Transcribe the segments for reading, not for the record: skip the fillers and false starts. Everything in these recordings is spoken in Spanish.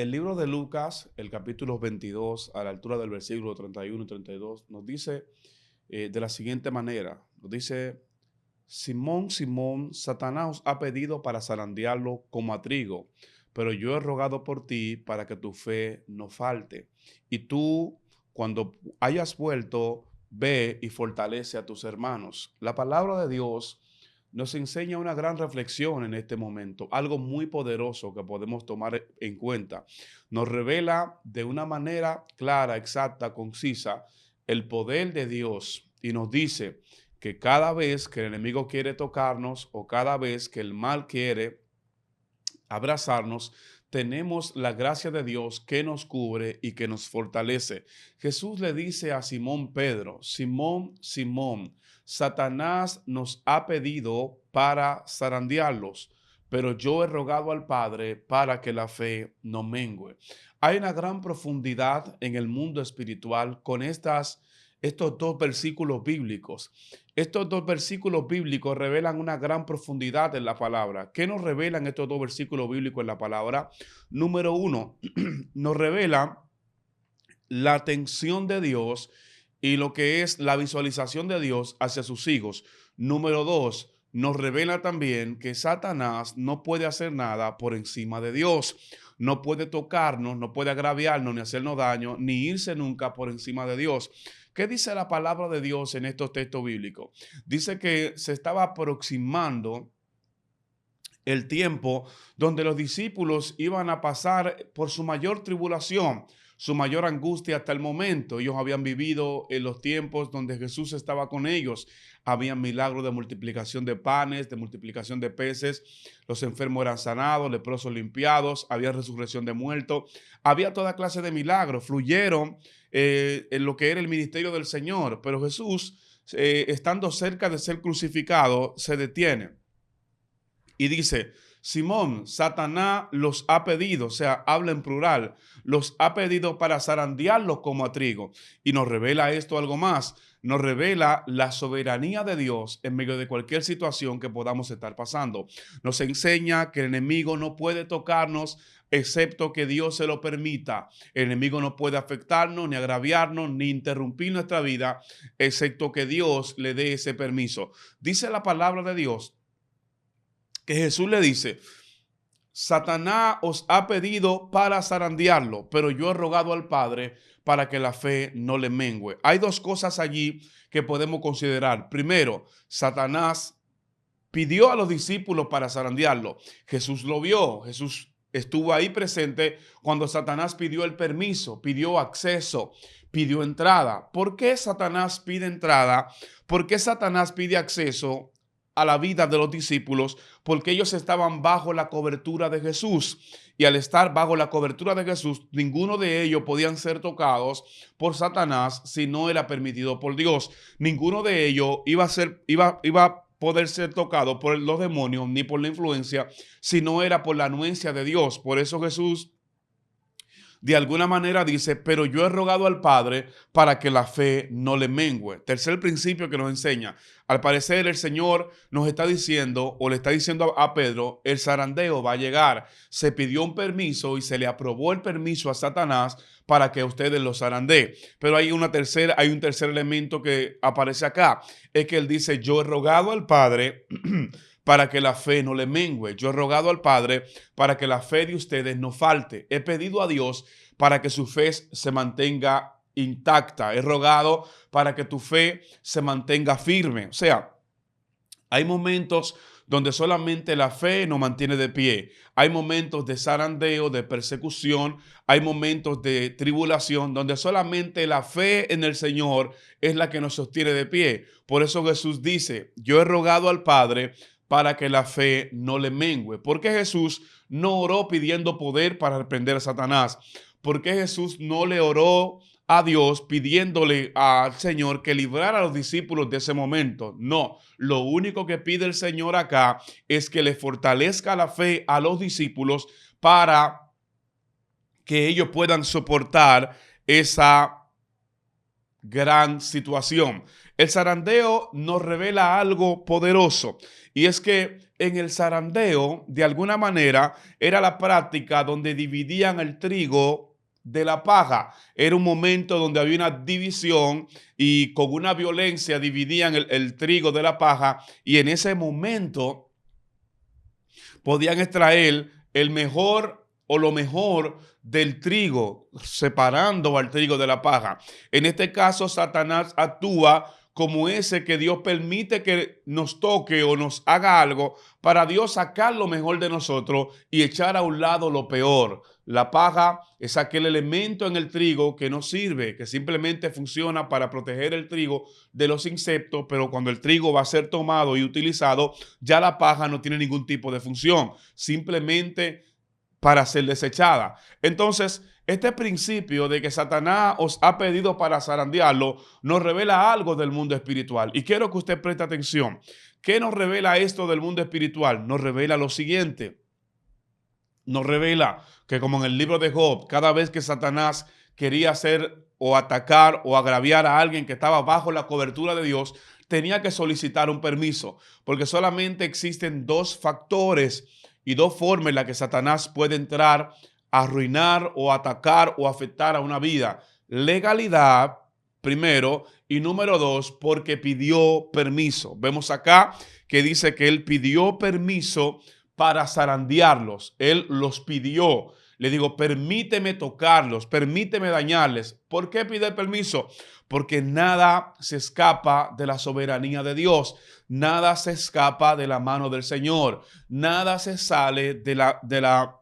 El libro de Lucas, el capítulo 22, a la altura del versículo 31 y 32, nos dice de la siguiente manera. Nos dice: Simón, Simón, Satanás os ha pedido para zarandearlo como a trigo, pero yo he rogado por ti para que tu fe no falte. Y tú, cuando hayas vuelto, ve y fortalece a tus hermanos. La palabra de Dios nos enseña una gran reflexión en este momento, algo muy poderoso que podemos tomar en cuenta. Nos revela de una manera clara, exacta, concisa, el poder de Dios y nos dice que cada vez que el enemigo quiere tocarnos o cada vez que el mal quiere abrazarnos, tenemos la gracia de Dios que nos cubre y que nos fortalece. Jesús le dice a Simón Pedro: Simón, Simón, Satanás nos ha pedido para zarandearlos, pero yo he rogado al Padre para que la fe no mengüe. Hay una gran profundidad en el mundo espiritual con estos dos versículos bíblicos. Estos dos versículos bíblicos revelan una gran profundidad en la palabra. ¿Qué nos revelan estos dos versículos bíblicos en la palabra? Número uno, nos revela la atención de Dios y lo que es la visualización de Dios hacia sus hijos. Número dos, nos revela también que Satanás no puede hacer nada por encima de Dios. No puede tocarnos, no puede agraviarnos, ni hacernos daño, ni irse nunca por encima de Dios. ¿Qué dice la palabra de Dios en estos textos bíblicos? Dice que se estaba aproximando el tiempo donde los discípulos iban a pasar por su mayor tribulación, su mayor angustia hasta el momento. Ellos habían vivido en los tiempos donde Jesús estaba con ellos. Había milagros de multiplicación de panes, de multiplicación de peces. Los enfermos eran sanados, leprosos limpiados, había resurrección de muertos. Había toda clase de milagros. Fluyeron en lo que era el ministerio del Señor. Pero Jesús, estando cerca de ser crucificado, se detiene y dice: Simón, Satanás los ha pedido, o sea, habla en plural, los ha pedido para zarandearlos como a trigo. Y nos revela esto algo más, nos revela la soberanía de Dios en medio de cualquier situación que podamos estar pasando. Nos enseña que el enemigo no puede tocarnos excepto que Dios se lo permita. El enemigo no puede afectarnos, ni agraviarnos, ni interrumpir nuestra vida, excepto que Dios le dé ese permiso. Dice la palabra de Dios que Jesús le dice: Satanás os ha pedido para zarandearlo, pero yo he rogado al Padre para que la fe no le mengüe. Hay dos cosas allí que podemos considerar. Primero, Satanás pidió a los discípulos para zarandearlo. Jesús lo vio, Jesús estuvo ahí presente cuando Satanás pidió el permiso, pidió acceso, pidió entrada. ¿Por qué Satanás pide entrada? ¿Por qué Satanás pide acceso a la vida de los discípulos? Porque ellos estaban bajo la cobertura de Jesús, y al estar bajo la cobertura de Jesús, ninguno de ellos podían ser tocados por Satanás si no era permitido por Dios. Ninguno de ellos iba a poder ser tocado por los demonios ni por la influencia si no era por la anuencia de Dios. Por eso Jesús de alguna manera dice: pero yo he rogado al Padre para que la fe no le mengüe. Tercer principio que nos enseña. Al parecer el Señor nos está diciendo, o le está diciendo a Pedro: el zarandeo va a llegar. Se pidió un permiso y se le aprobó el permiso a Satanás para que ustedes lo zarandeen. Pero hay un tercer elemento que aparece acá. Es que él dice: yo he rogado al Padre para que la fe no le mengüe. Yo he rogado al Padre para que la fe de ustedes no falte. He pedido a Dios para que su fe se mantenga intacta. He rogado para que tu fe se mantenga firme. O sea, hay momentos donde solamente la fe nos mantiene de pie. Hay momentos de zarandeo, de persecución. Hay momentos de tribulación donde solamente la fe en el Señor es la que nos sostiene de pie. Por eso Jesús dice: yo he rogado al Padre para que la fe no le mengüe. ¿Por qué Jesús no oró pidiendo poder para reprender a Satanás? ¿Por qué Jesús no le oró a Dios pidiéndole al Señor que librara a los discípulos de ese momento? No, lo único que pide el Señor acá es que le fortalezca la fe a los discípulos para que ellos puedan soportar esa gran situación. El zarandeo nos revela algo poderoso, y es que en el zarandeo, de alguna manera, era la práctica donde dividían el trigo de la paja. Era un momento donde había una división y con una violencia dividían el trigo de la paja, y en ese momento podían extraer el mejor o lo mejor del trigo, separando al trigo de la paja. En este caso, Satanás actúa como ese que Dios permite que nos toque o nos haga algo para Dios sacar lo mejor de nosotros y echar a un lado lo peor. La paja es aquel elemento en el trigo que no sirve, que simplemente funciona para proteger el trigo de los insectos, pero cuando el trigo va a ser tomado y utilizado, ya la paja no tiene ningún tipo de función, simplemente para ser desechada. Entonces, este principio de que Satanás os ha pedido para zarandearlo nos revela algo del mundo espiritual. Y quiero que usted preste atención. ¿Qué nos revela esto del mundo espiritual? Nos revela lo siguiente. Nos revela que, como en el libro de Job, cada vez que Satanás quería hacer o atacar o agraviar a alguien que estaba bajo la cobertura de Dios, tenía que solicitar un permiso, porque solamente existen dos factores y dos formas en las que Satanás puede entrar a arruinar o atacar o afectar a una vida. Legalidad, primero, y número dos, porque pidió permiso. Vemos acá que dice que él pidió permiso para zarandearlos. Él los pidió. Le digo, permíteme tocarlos, permíteme dañarles. ¿Por qué pide permiso? Porque nada se escapa de la soberanía de Dios. Nada se escapa de la mano del Señor. Nada se sale de la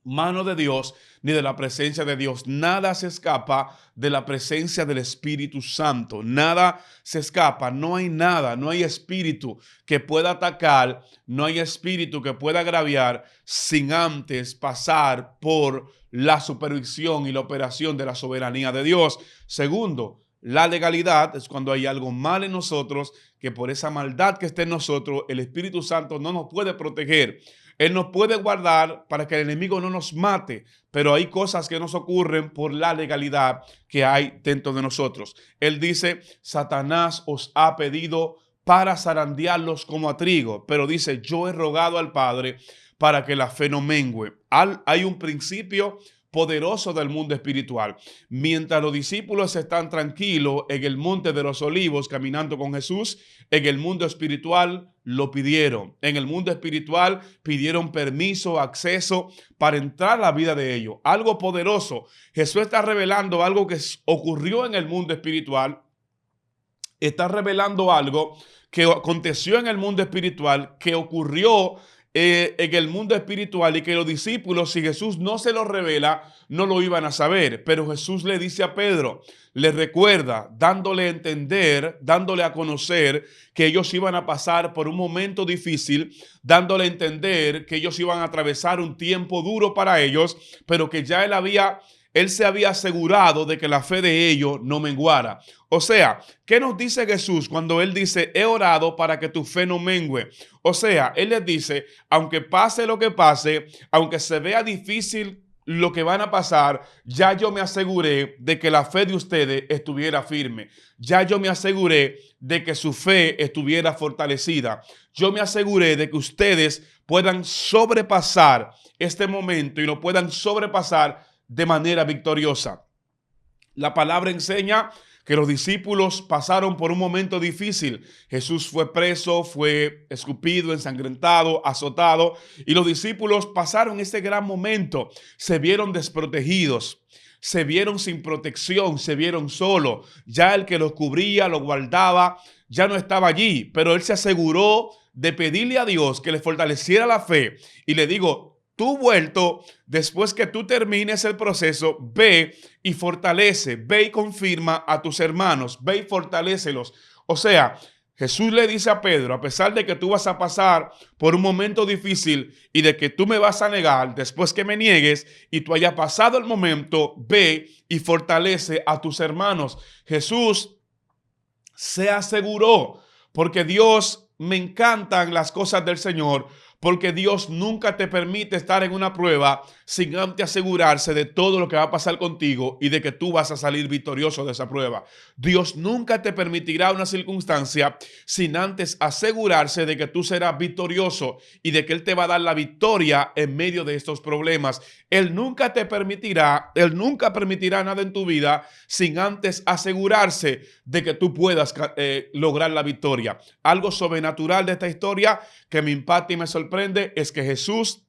mano de Dios ni de la presencia de Dios. Nada se escapa de la presencia del Espíritu Santo. Nada se escapa. No hay nada, no hay espíritu que pueda atacar, no hay espíritu que pueda agraviar sin antes pasar por la supervisión y la operación de la soberanía de Dios. Segundo, la legalidad es cuando hay algo mal en nosotros, que por esa maldad que está en nosotros, el Espíritu Santo no nos puede proteger. Él nos puede guardar para que el enemigo no nos mate, pero hay cosas que nos ocurren por la legalidad que hay dentro de nosotros. Él dice, Satanás os ha pedido para zarandearlos como a trigo, pero dice, yo he rogado al Padre para que la fe no mengüe. Hay un principio poderoso del mundo espiritual. Mientras los discípulos están tranquilos en el monte de los olivos caminando con Jesús, en el mundo espiritual lo pidieron. En el mundo espiritual pidieron permiso, acceso para entrar a la vida de ellos. Algo poderoso. Jesús está revelando algo que ocurrió en el mundo espiritual. Está revelando algo que aconteció en el mundo espiritual, que ocurrió en el mundo espiritual, y que los discípulos, si Jesús no se lo revela, no lo iban a saber. Pero Jesús le dice a Pedro, le recuerda, dándole a entender, dándole a conocer que ellos iban a pasar por un momento difícil, dándole a entender que ellos iban a atravesar un tiempo duro para ellos, pero que ya él se había asegurado de que la fe de ellos no menguara. O sea, ¿qué nos dice Jesús cuando Él dice, he orado para que tu fe no mengue? O sea, Él les dice, aunque pase lo que pase, aunque se vea difícil lo que van a pasar, ya yo me aseguré de que la fe de ustedes estuviera firme. Ya yo me aseguré de que su fe estuviera fortalecida. Yo me aseguré de que ustedes puedan sobrepasar este momento y lo puedan sobrepasar de manera victoriosa. La palabra enseña que los discípulos pasaron por un momento difícil. Jesús fue preso, fue escupido, ensangrentado, azotado, y los discípulos pasaron este gran momento. Se vieron desprotegidos, se vieron sin protección, se vieron solos. Ya el que los cubría, los guardaba, ya no estaba allí, pero él se aseguró de pedirle a Dios que les fortaleciera la fe. Y le digo, tú vuelto, después que tú termines el proceso, ve y fortalece, ve y confirma a tus hermanos, ve y fortalécelos. O sea, Jesús le dice a Pedro, a pesar de que tú vas a pasar por un momento difícil y de que tú me vas a negar después que me niegues y tú hayas pasado el momento, ve y fortalece a tus hermanos. Jesús se aseguró, porque Dios, me encantan las cosas del Señor, porque Dios nunca te permite estar en una prueba sin antes asegurarse de todo lo que va a pasar contigo y de que tú vas a salir victorioso de esa prueba. Dios nunca te permitirá una circunstancia sin antes asegurarse de que tú serás victorioso y de que Él te va a dar la victoria en medio de estos problemas. Él nunca permitirá nada en tu vida sin antes asegurarse de que tú puedas lograr la victoria. Algo sobrenatural de esta historia que me impacta y me sorprende es que Jesús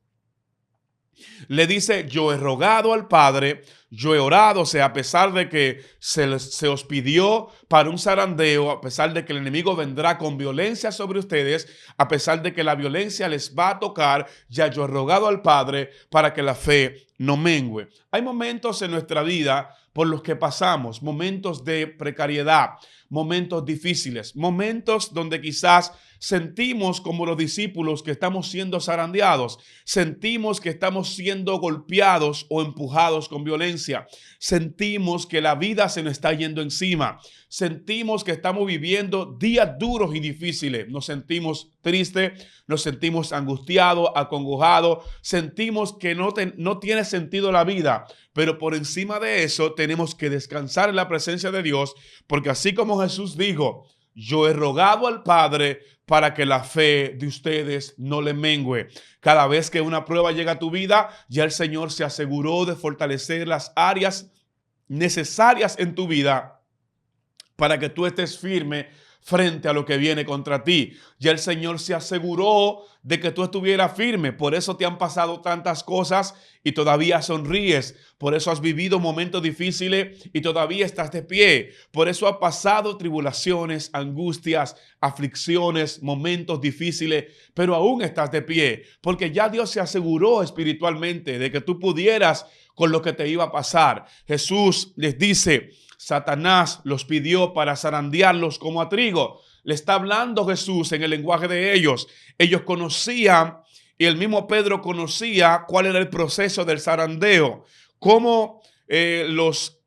le dice: yo he rogado al Padre, yo he orado, o sea, a pesar de que se os pidió para un zarandeo, a pesar de que el enemigo vendrá con violencia sobre ustedes, a pesar de que la violencia les va a tocar, ya yo he rogado al Padre para que la fe no mengue. Hay momentos en nuestra vida por los que pasamos, momentos de precariedad, momentos difíciles, momentos donde quizás sentimos como los discípulos que estamos siendo zarandeados, sentimos que estamos siendo golpeados o empujados con violencia, sentimos que la vida se nos está yendo encima, sentimos que estamos viviendo días duros y difíciles, nos sentimos tristes, nos sentimos angustiados, acongojados, sentimos que no tiene sentido la vida, pero por encima de eso tenemos que descansar en la presencia de Dios, porque así como Jesús dijo: yo he rogado al Padre para que la fe de ustedes no le mengue. Cada vez que una prueba llega a tu vida, ya el Señor se aseguró de fortalecer las áreas necesarias en tu vida para que tú estés firme frente a lo que viene contra ti. Ya el Señor se aseguró de que tú estuvieras firme. Por eso te han pasado tantas cosas y todavía sonríes. Por eso has vivido momentos difíciles y todavía estás de pie. Por eso has pasado tribulaciones, angustias, aflicciones, momentos difíciles, pero aún estás de pie. Porque ya Dios se aseguró espiritualmente de que tú pudieras con lo que te iba a pasar. Jesús les dice: Satanás los pidió para zarandearlos como a trigo. Le está hablando Jesús en el lenguaje de ellos. Ellos conocían, y el mismo Pedro conocía cuál era el proceso del zarandeo. Cómo los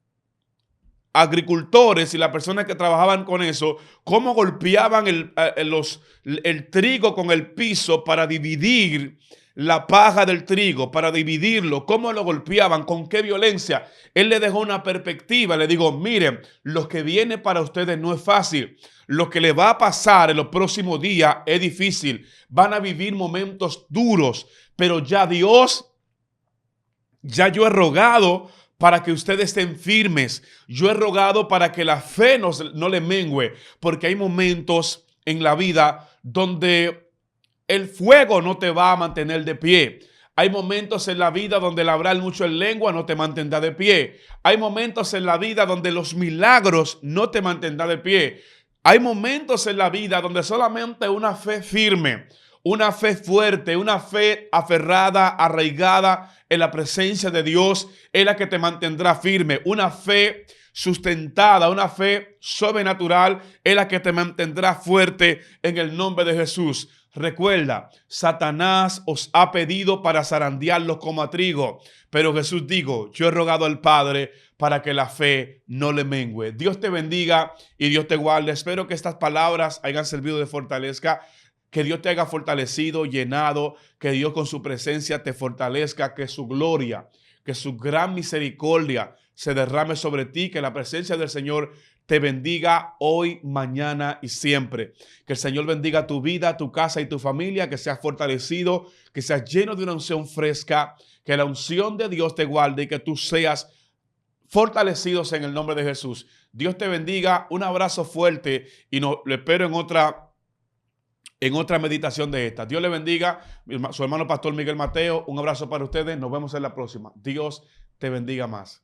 agricultores y las personas que trabajaban con eso, cómo golpeaban el trigo con el piso para dividir la paja del trigo, para dividirlo, cómo lo golpeaban, con qué violencia. Él le dejó una perspectiva, le digo: miren, lo que viene para ustedes no es fácil, lo que le va a pasar en los próximos días es difícil, van a vivir momentos duros, pero ya yo he rogado para que ustedes estén firmes, yo he rogado para que la fe no le mengue, porque hay momentos en la vida donde el fuego no te va a mantener de pie. Hay momentos en la vida donde el hablar mucho en lengua no te mantendrá de pie. Hay momentos en la vida donde los milagros no te mantendrán de pie. Hay momentos en la vida donde solamente una fe firme, una fe fuerte, una fe aferrada, arraigada en la presencia de Dios es la que te mantendrá firme. Una fe sustentada, una fe sobrenatural es la que te mantendrá fuerte en el nombre de Jesús. Recuerda, Satanás os ha pedido para zarandearlos como a trigo, pero Jesús dijo: yo he rogado al Padre para que la fe no le mengue. Dios te bendiga y Dios te guarde. Espero que estas palabras hayan servido de fortaleza, que Dios te haya fortalecido, llenado, que Dios con su presencia te fortalezca, que su gloria, que su gran misericordia se derrame sobre ti, que la presencia del Señor te bendiga hoy, mañana y siempre. Que el Señor bendiga tu vida, tu casa y tu familia, que seas fortalecido, que seas lleno de una unción fresca, que la unción de Dios te guarde y que tú seas fortalecidos en el nombre de Jesús. Dios te bendiga, un abrazo fuerte y lo espero en otra meditación de esta. Dios le bendiga, su hermano pastor Miguel Mateo, un abrazo para ustedes, nos vemos en la próxima. Dios te bendiga más.